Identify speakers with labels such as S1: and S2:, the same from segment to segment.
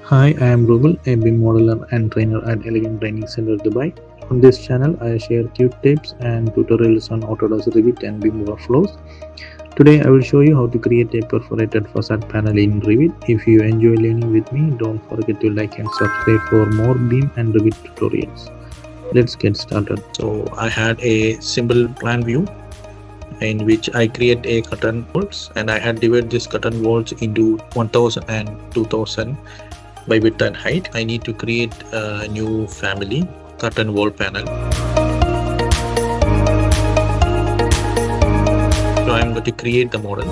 S1: Hi, I am Rubel, a BIM modeler and trainer at Elegant Training Center, Dubai. On this channel, I share quick tips and tutorials on Autodesk Revit and BIM workflows. Today, I will show you how to create a perforated facade panel in Revit. If you enjoy learning with me, don't forget to like and subscribe for more BIM and Revit tutorials. Let's get started.
S2: So I had a simple plan view in which I create a curtain walls, and I had divided this curtain walls into 1000 and 2000 by width and height. I need to create a new family curtain wall panel. So I'm going to create the model.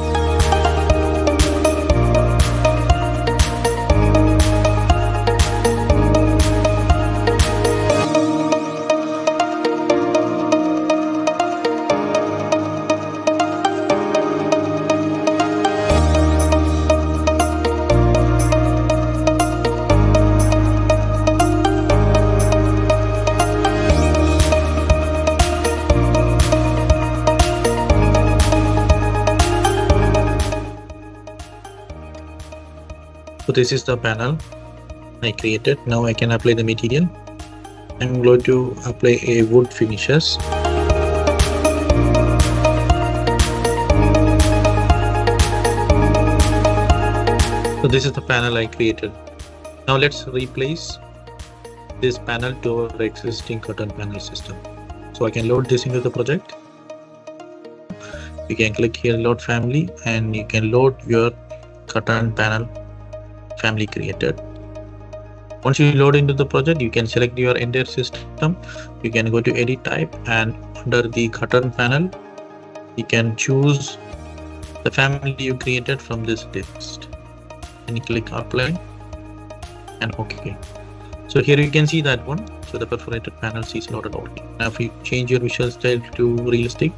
S2: So this is the panel I created. Now I can apply the material. I'm going to apply a wood finishes. So this is the panel I created. Now let's replace this panel to our existing curtain panel system. So I can load this into the project. You can click here, load family, and you can load your curtain panel family created. Once you load into the project, you can select your entire system. You can go to edit type, and under the curtain panel, you can choose the family you created from this list. And you click apply and OK. So here you can see that one. So the perforated panels is loaded already. Now if you change your visual style to realistic,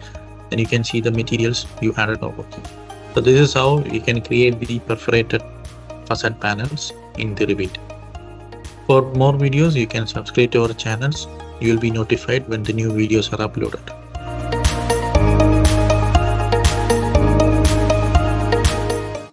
S2: then you can see the materials you added over here. So this is how you can create the perforated facade panels in the Revit. For more videos, you can subscribe to our channels. You will be notified when the new videos are uploaded.